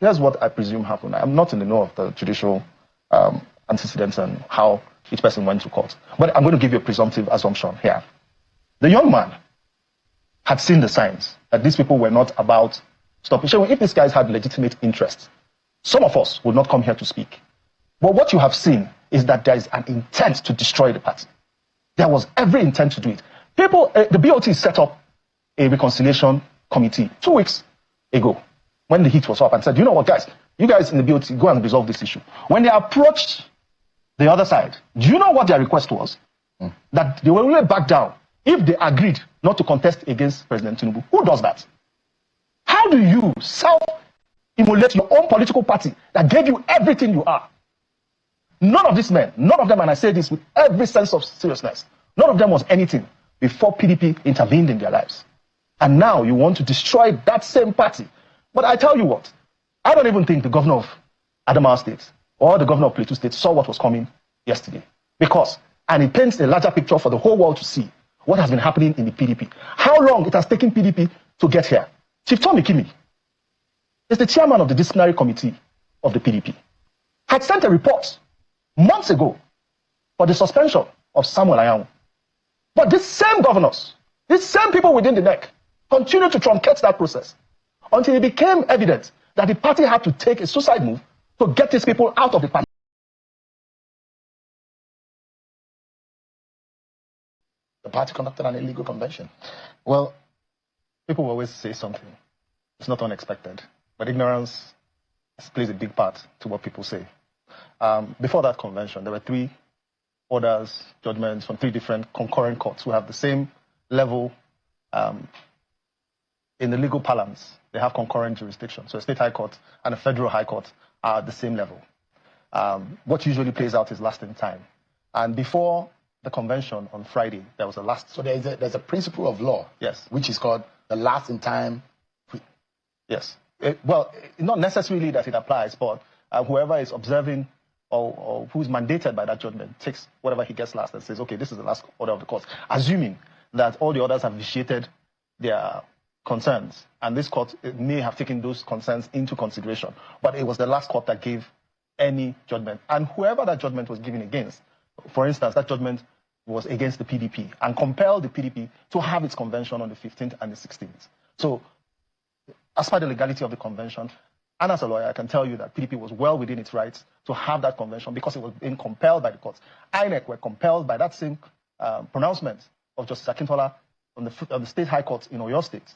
here's what I presume happened. I'm not in the know of the judicial antecedents and how each person went to court. But I'm going to give you a presumptive assumption here. The young man had seen the signs that these people were not about stopping. If these guys had legitimate interests, some of us would not come here to speak. But what you have seen is that there is an intent to destroy the party. There was every intent to do it. People, the BOT set up a reconciliation committee 2 weeks ago when the heat was up and said, you know what, guys, you guys in the BOT, go and resolve this issue. When they approached the other side, do you know what their request was? That they will only back down if they agreed not to contest against President Tinubu. Who does that? How do you self-immolate your own political party that gave you everything you are? None of these men, none of them, and I say this with every sense of seriousness, none of them was anything before PDP intervened in their lives. And now you want to destroy that same party. But I tell you what, I don't even think the governor of Adamawa State or the governor of Plateau State saw what was coming yesterday. And it paints a larger picture for the whole world to see what has been happening in the PDP. How long it has taken PDP to get here. Chief Tommy Kimi is the chairman of the disciplinary committee of the PDP. Had sent a report months ago for the suspension of Samuel Ayamu. But these same governors, these same people within the NEC, continued to truncate that process until it became evident that the party had to take a suicide move to get these people out of the party. The party conducted an illegal convention. Well, people always say something. It's not unexpected. But ignorance plays a big part to what people say. Before that convention, there were 3 orders, judgments from 3 different concurrent courts who have the same level. In the legal parlance, they have concurrent jurisdiction. So a state high court and a federal high court are at the same level. What usually plays out is last in time. And before the convention on Friday, there was a last. So there's a principle of law, yes, which is called the last in time. Yes. Well, not necessarily that it applies, but whoever is observing or who's mandated by that judgment takes whatever he gets last and says, okay, this is the last order of the court, assuming that all the others have vitiated their concerns, and this court may have taken those concerns into consideration. But it was the last court that gave any judgment. And whoever that judgment was given against, for instance, that judgment was against the PDP and compelled the PDP to have its convention on the 15th and the 16th. So as per the legality of the convention, and as a lawyer, I can tell you that PDP was well within its rights to have that convention because it was being compelled by the courts. INEC were compelled by that same pronouncement of Justice Akintola on the state high court in Oyo State.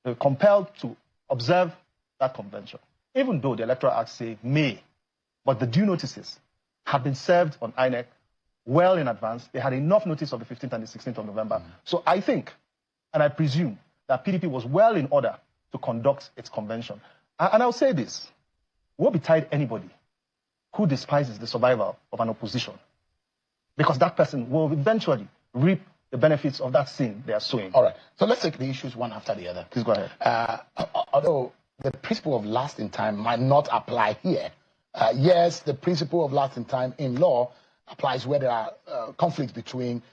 They were compelled to observe that convention, even though the Electoral Act say may. But the due notices had been served on INEC well in advance. They had enough notice of the 15th and the 16th of November. So I think, and I presume, that PDP was well in order to conduct its convention. And I'll say this, woe betide anybody who despises the survival of an opposition, because that person will eventually reap the benefits of that sin they are sowing. All right, so let's take the issues one after the other. Please go ahead. Although the principle of last in time might not apply here, yes, the principle of last in time in law applies where there are conflicts between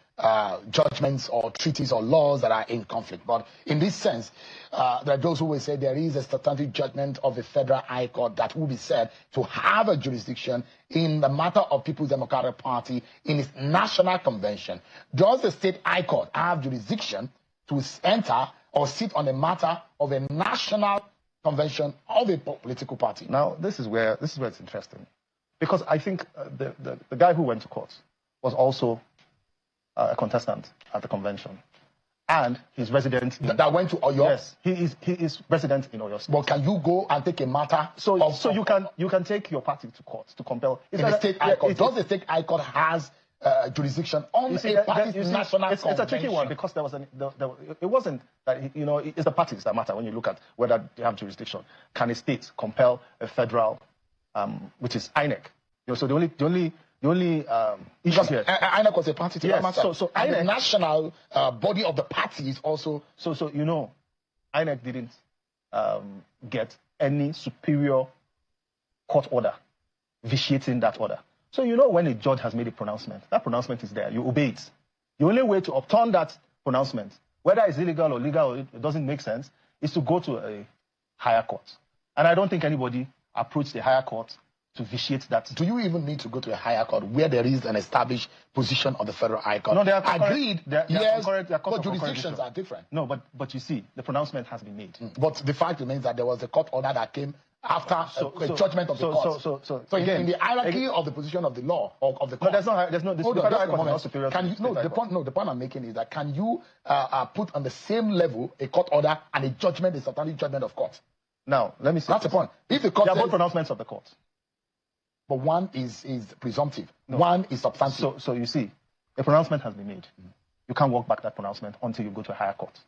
judgments or treaties or laws that are in conflict. But in this sense, there are those who will say there is a substantive judgment of the Federal High Court that will be said to have a jurisdiction in the matter of People's Democratic Party in its national convention. Does the State High Court have jurisdiction to enter or sit on a matter of a national convention of a political party? Now, this is where it's interesting, because I think the guy who went to court was also a contestant at the convention, and he's resident. That went to Oyo. Yes, he is resident in Oyo State. But can you go and take a matter? So you can take your party to court to compel. In the State High Court, does the State High Court has jurisdiction on a party's national convention? It's a tricky one, because it wasn't that, it's the parties that matter when you look at whether they have jurisdiction. Can a state compel a federal, which is INEC? So the only issue here. INEC was a party to that matter. So and INEC, the national body of the party is also. So INEC didn't get any superior court order vitiating that order. So when a judge has made a pronouncement, that pronouncement is there. You obey it. The only way to upturn that pronouncement, whether it's illegal or legal or it doesn't make sense, is to go to a higher court. And I don't think anybody approached the higher court to vitiate that. Do you even need to go to a higher court where there is an established position of the federal high court? No, they are agreed. Yes, but jurisdictions are different. No, but you see, the pronouncement has been made. But the fact remains that there was a court order that came after a judgment of the court. So again, in the hierarchy of the position of the law or of the court. No, there's no. The federal high court is not superior. The point I'm making is that can you put on the same level a court order and a judgment, a substantive judgment of court? Now, let me say that's the point. If the court they are both pronouncements of the court. But one is presumptive. No. One is substantive. So you see, a pronouncement has been made. You can't walk back that pronouncement until you go to a higher court.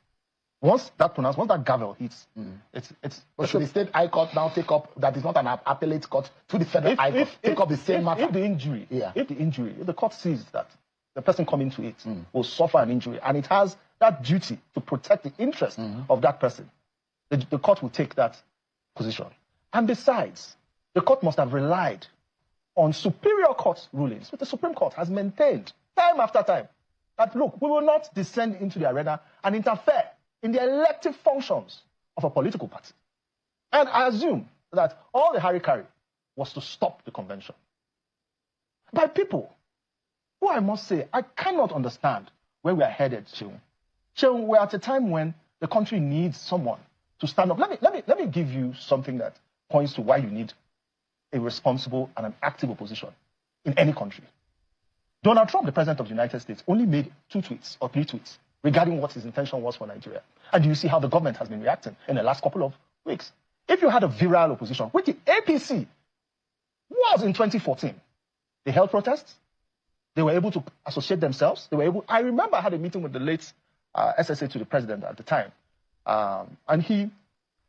Once that gavel hits, it's. But should the state high court now take up that is not an appellate court to the federal high court take up the same matter? If the court sees that the person coming to it will suffer an injury and it has that duty to protect the interest of that person, the court will take that position. And besides, the court must have relied on superior court rulings, which the Supreme Court has maintained time after time, that look, we will not descend into the arena and interfere in the elective functions of a political party. And I assume that all the hurry-carry was to stop the convention by people who, I must say, I cannot understand where we are headed to. We're at a time when the country needs someone to stand up. Let me give you something that points to why you need a responsible and an active opposition in any country. Donald Trump, the president of the United States, only made 2 tweets or 3 tweets regarding what his intention was for Nigeria. And you see how the government has been reacting in the last couple of weeks. If you had a virile opposition, which the APC was in 2014, they held protests. They were able to associate themselves. I remember I had a meeting with the late SSA to the president at the time. And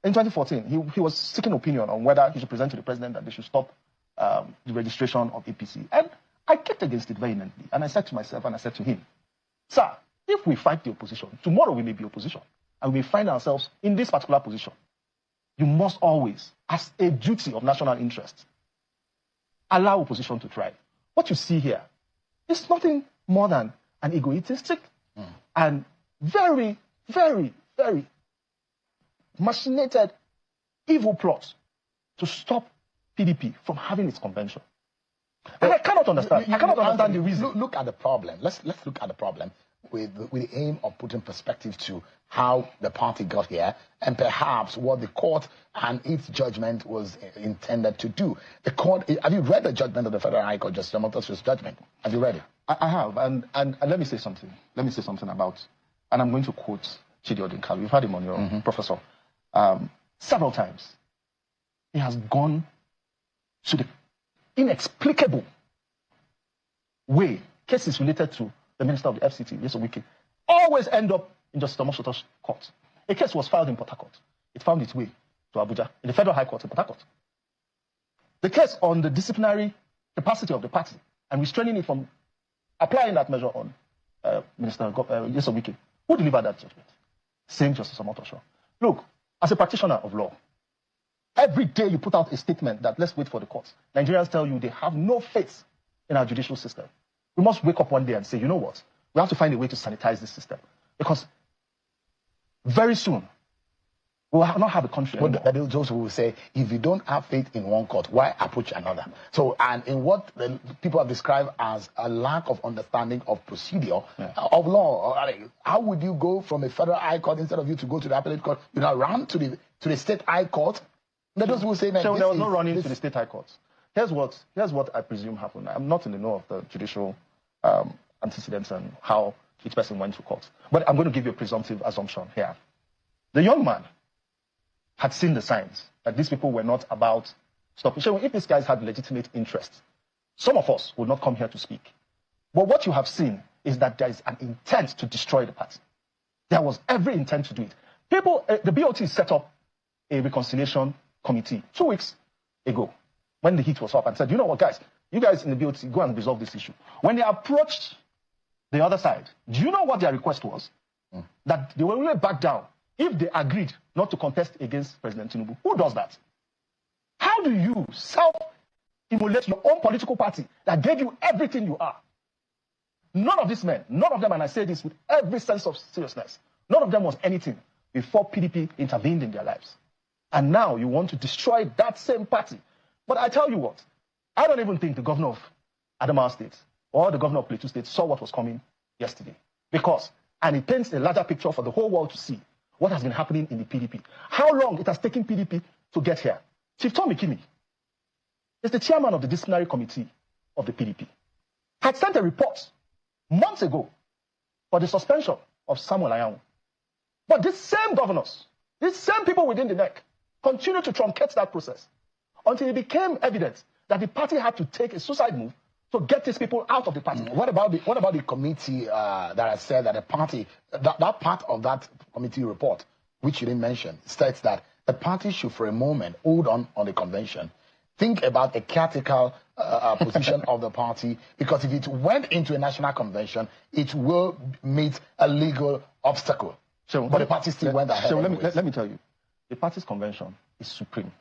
in 2014, he was seeking opinion on whether he should present to the president that they should stop the registration of APC. And I kicked against it vehemently. And I said to myself and I said to him, sir, if we fight the opposition, tomorrow we may be opposition, and we may find ourselves in this particular position. You must always, as a duty of national interest, allow opposition to thrive. What you see here is nothing more than an egoistic and very, very, very machinated evil plot to stop PDP from having its convention. And I cannot understand. I cannot understand the reason. Look at the problem. Let's look at the problem with the aim of putting perspective to how the party got here and perhaps what the court and its judgment was intended to do. The court, have you read the judgment of the Federal High Court, Justice Omotoso's judgment? Have you read it? I have, and let me say something. Let me say something about, and I'm going to quote Chidi Odinkalu. You've had him on your professor. Several times, he has gone to the inexplicable way cases related to the Minister of the FCT, Wike, always end up in Justice Omotoso's court. A case was filed in Port Harcourt. It found its way to Abuja, in the Federal High Court in Port Harcourt. The case on the disciplinary capacity of the party and restraining it from applying that measure on Minister Wike, who delivered that judgment? Same Justice Omotoso. Look, as a practitioner of law, every day you put out a statement that let's wait for the courts. Nigerians tell you they have no faith in our judicial system. We must wake up one day and say, you know what? We have to find a way to sanitize this system. Because very soon, we will not have a country anymore. But those who will say, if you don't have faith in one court, why approach another? So, and in what the people have described as a lack of understanding of procedure of law, how would you go from a federal high court instead of you to go to the appellate court? You know, run to the state high court. But those who say, man, so there was no running to the state high court. Here's what I presume happened. I'm not in the know of the judicial antecedents and how each person went to court. But I'm going to give you a presumptive assumption here. The young man had seen the signs that these people were not about stopping. So if these guys had legitimate interest, some of us would not come here to speak. But what you have seen is that there is an intent to destroy the party. There was every intent to do it. People, the BOT set up a reconciliation committee 2 weeks ago when the heat was up and said, you know what, guys, you guys in the BOT, go and resolve this issue. When they approached the other side, do you know what their request was? That they will only back down if they agreed not to contest against President Tinubu. Who does that? How do you self-immolate your own political party that gave you everything you are? None of these men, none of them, and I say this with every sense of seriousness, none of them was anything before PDP intervened in their lives. And now you want to destroy that same party. But I tell you what, I don't even think the governor of Adamawa State or the governor of Plateau State saw what was coming yesterday. And it paints a larger picture for the whole world to see what has been happening in the PDP. How long it has taken PDP to get here. Chief Tommy Kimi is the chairman of the disciplinary committee of the PDP. Had sent a report months ago for the suspension of Samuel Ayamu. But these same governors, these same people within the NEC, continued to truncate that process until it became evident that the party had to take a suicide move to get these people out of the party. What about the committee that has said that the party, that part of that committee report, which you didn't mention, states that the party should for a moment hold on the convention, think about a caretaker position of the party, because if it went into a national convention, it will meet a legal obstacle. But the party still went ahead. So let me tell you, the party's convention is supreme.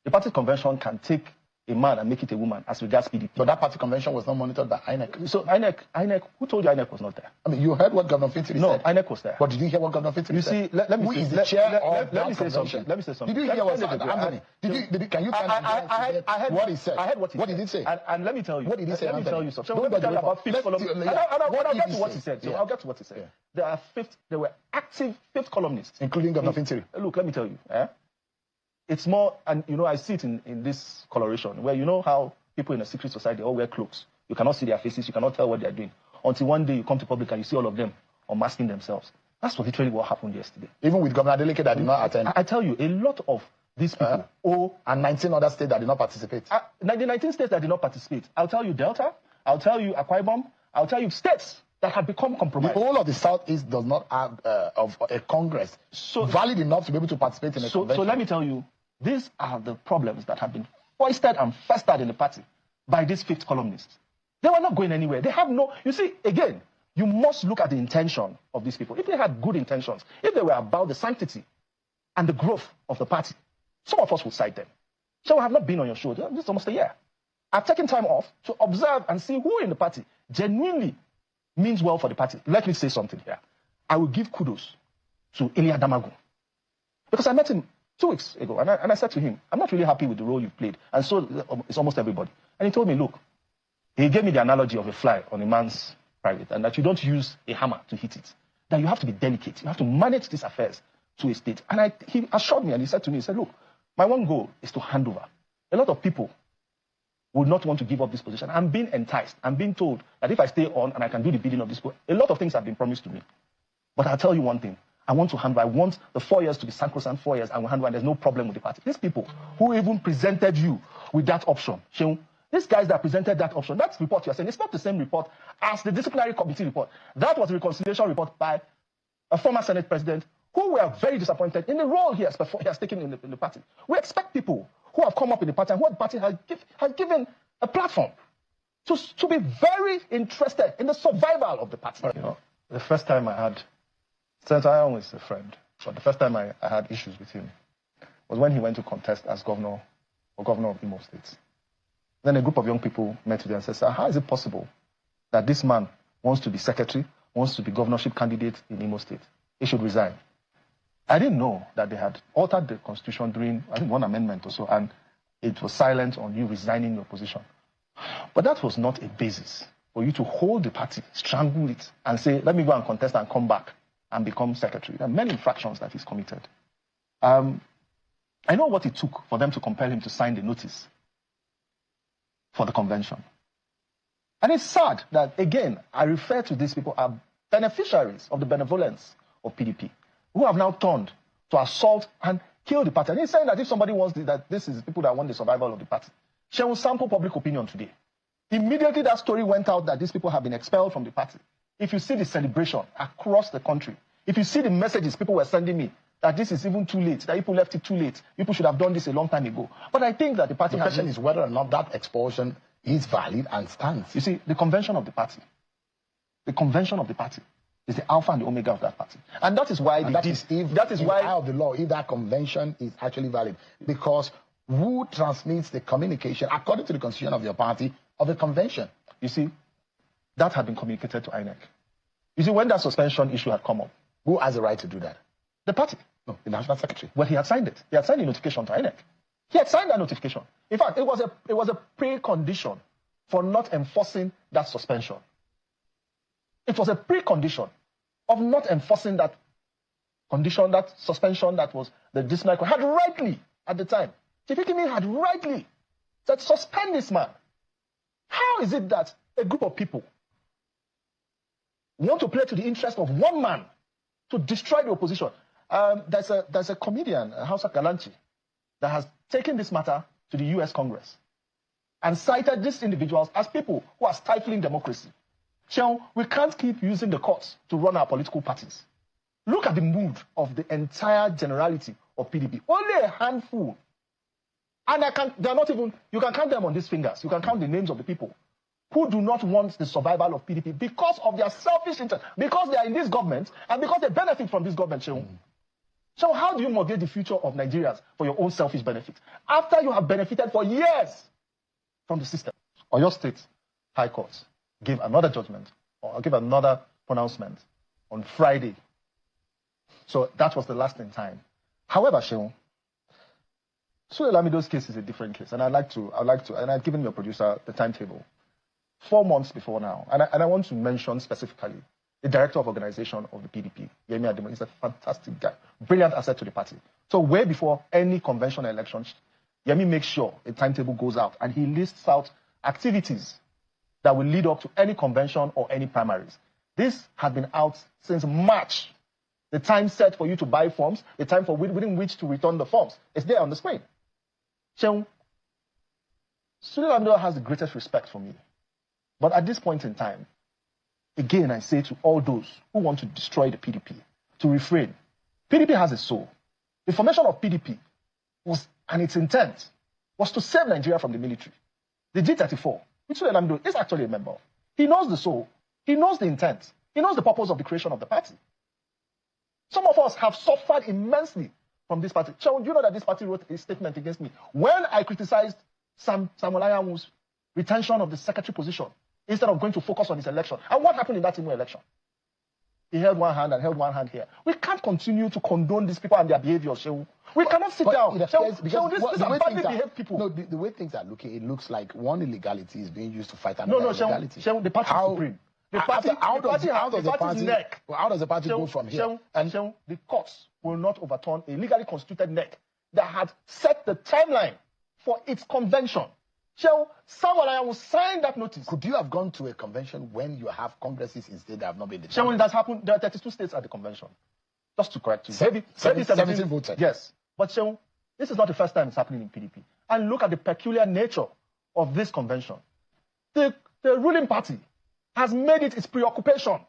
The party's convention can take a man and make it a woman as regards PDP. But that party convention was not monitored by INEC. So INEC, who told you INEC was not there? I mean, you heard what Governor Fintiri said. No, INEC was there. But did you hear what Governor Fintiri said? You see, let me say something. Let me say something. Did you hear what Anthony? Can you tell me what he said? I heard what he said. What did he say? And let me tell you. What did he say? Let me tell you something. Don't Let me tell you about fifth column. I'll get to what he said. So I'll get to what he said. There were active fifth columnists, including Governor Fintiri. Look, let me tell you. It's more, and I see it in this coloration, where you know how people in a secret society all wear cloaks. You cannot see their faces, you cannot tell what they're doing. Until one day you come to public and you see all of them unmasking themselves. That's literally what happened yesterday. Even with Governor Adeleke that did not attend. I tell you, a lot of these people, and 19 other states that did not participate. The 19 states that did not participate. I'll tell you Delta, I'll tell you Akwa Ibom, I'll tell you states that have become compromised. The whole of the Southeast does not have a Congress valid enough to be able to participate in a convention. So let me tell you, these are the problems that have been foisted and festered in the party by these fifth columnists. They were not going anywhere. They have no... You see, again, you must look at the intention of these people. If they had good intentions, if they were about the sanctity and the growth of the party, some of us would cite them. So I have not been on your show. This is almost a year. I've taken time off to observe and see who in the party genuinely means well for the party. Let me say something here. I will give kudos to Elia Damagun, because I met him 2 weeks ago, and I said to him, I'm not really happy with the role you played, and so it's almost everybody. And he told me, look, he gave me the analogy of a fly on a man's private, and that you don't use a hammer to hit it, that you have to be delicate, you have to manage these affairs to a state. And he assured me, and he said to me, he said, look, my one goal is to hand over. A lot of people would not want to give up this position. I'm being enticed. I'm being told that if I stay on and I can do the bidding of this people, a lot of things have been promised to me. But I'll tell you one thing. I want to handle. I want the 4 years to be sacrosanct 4 years. I will handle, and there's no problem with the party. These people who even presented you with that option, Sheung, these guys that presented that option, that report you're saying, it's not the same report as the disciplinary committee report. That was a reconciliation report by a former Senate president who were very disappointed in the role he has taken in the party. We expect people who have come up in the party and who the party has given a platform to be very interested in the survival of the party. You know, the first time I had... Senator Ayamu is a friend, but the first time I had issues with him was when he went to contest as governor of Imo State. Then a group of young people met with him and said, sir, how is it possible that this man wants to be secretary, wants to be governorship candidate in Imo State? He should resign. I didn't know that they had altered the constitution during, I think, one amendment or so, and it was silent on you resigning your position. But that was not a basis for you to hold the party, strangle it, and say, let me go and contest and come back and become secretary. There are many infractions that he's committed. I know what it took for them to compel him to sign the notice for the convention. And it's sad that, again, I refer to these people as beneficiaries of the benevolence of PDP, who have now turned to assault and kill the party. And he's saying that if somebody wants that this is people that want the survival of the party. She will sample public opinion today. Immediately that story went out that these people have been expelled from the party. If you see the celebration across the country, if you see the messages people were sending me, that this is even too late, that people left it too late, people should have done this a long time ago. But I think that the party... The question is whether or not that expulsion is valid and stands. You see, the convention of the party is the alpha and the omega of that party. And that is why that is why of the law, if that convention is actually valid. Because who transmits the communication, according to the constitution of your party, of a convention? You see, that had been communicated to INEC. You see, when that suspension issue had come up, who has the right to do that? The party. No, the National Secretary. Well, he had signed it. He had signed the notification to INEC. He had signed that notification. In fact, it was a precondition for not enforcing that suspension. It was a precondition of not enforcing that condition, that suspension that was the disciplinary had rightly at the time. Chief Ikimi had rightly said, suspend this man. How is it that a group of people want to play to the interest of one man to destroy the opposition? There's a comedian, Hausa Galanchi, that has taken this matter to the US Congress and cited these individuals as people who are stifling democracy. We can't keep using the courts to run our political parties. Look at the mood of the entire generality of PDP. Only a handful. And they're not even, you can count them on these fingers. You can count the names of the people who do not want the survival of PDP because of their selfish interest, because they are in this government and because they benefit from this government. So how do you mortgage the future of Nigerians for your own selfish benefit after you have benefited for years from the system? Or your state high court gave another judgment or give another pronouncement on Friday. So that was the last in time. However, Sheon, Sule Lamido's case is a different case, and I'd like to, and I've given your producer the timetable. 4 months before now, and I want to mention specifically the director of organization of the PDP, Yemi Ademo. He's a fantastic guy, brilliant asset to the party. So way before any convention elections, Yemi makes sure a timetable goes out, and he lists out activities that will lead up to any convention or any primaries. This has been out since March. The time set for you to buy forms, the time for within which to return the forms. It's there on the screen. Sule Lamido has the greatest respect for me. But at this point in time, again, I say to all those who want to destroy the PDP, to refrain. PDP has a soul. The formation of PDP was, and its intent, was to save Nigeria from the military. The G34, which Sule Lamido is actually a member of. He knows the soul. He knows the intent. He knows the purpose of the creation of the party. Some of us have suffered immensely from this party. Do you know that this party wrote a statement against me when I criticized Samuel Ayamu's retention of the secretary position instead of going to focus on his election? And what happened in that Imo election? He held one hand and held one hand here. We can't continue to condone these people and their behavior, Shehu. We cannot sit down. These are badly behaved people. No, the way things are looking, it looks like one illegality is being used to fight another illegality. Shehu, the party is supreme. How does the party go from here? The courts will not overturn a legally constituted NEC that had set the timeline for its convention. Samuel Ayamu signed that notice. Could you have gone to a convention when you have congresses in states that have not been determined? Shehu, it has happened. There are 32 states at the convention. Just to correct you. 17 voted. Yes. But Shehu, this is not the first time it's happening in PDP. And look at the peculiar nature of this convention. The ruling party has made it its preoccupation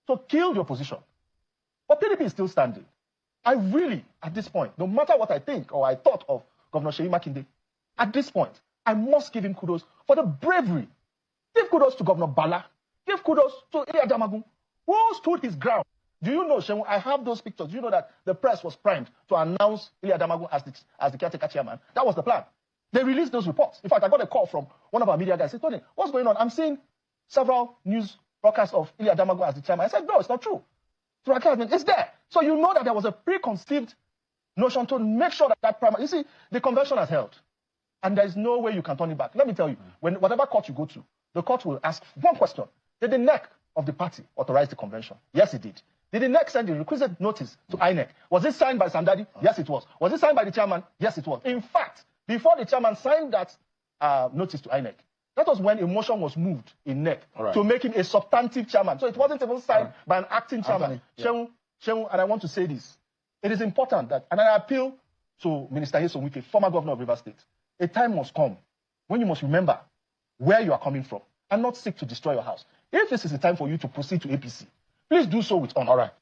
to kill the opposition. But PDP is still standing. I really, at this point, no matter what I think or I thought of Governor Seyi Makinde, at this point, I must give him kudos for the bravery. Give kudos to Governor Bala. Give kudos to Ilya Damagun, who stood his ground. Do you know, Shehu, I have those pictures. Do you know that the press was primed to announce Ilya Damagun as the caretaker chairman? That was the plan. They released those reports. In fact, I got a call from one of our media guys. He told me, what's going on? I'm seeing several news broadcasts of Ilya Damagun as the chairman. I said, no, it's not true. It's there. So you know that there was a preconceived notion to make sure that primary. You see, the convention has held. And there is no way you can turn it back. Let me tell you, whatever court you go to, the court will ask one question. Did the NEC of the party authorize the convention? Yes, it did. Did the NEC send the requisite notice to INEC? Was it signed by Sandadi? Yes, it was. Was it signed by the chairman? Yes, it was. In fact, before the chairman signed that notice to INEC, that was when a motion was moved in NEC to make him a substantive chairman. So it wasn't even signed by an acting chairman. Shehu, and I want to say this. It is important that, and I appeal to Minister Nyesom Wike, former governor of Rivers State, a time must come when you must remember where you are coming from and not seek to destroy your house. If this is the time for you to proceed to APC, please do so with honor.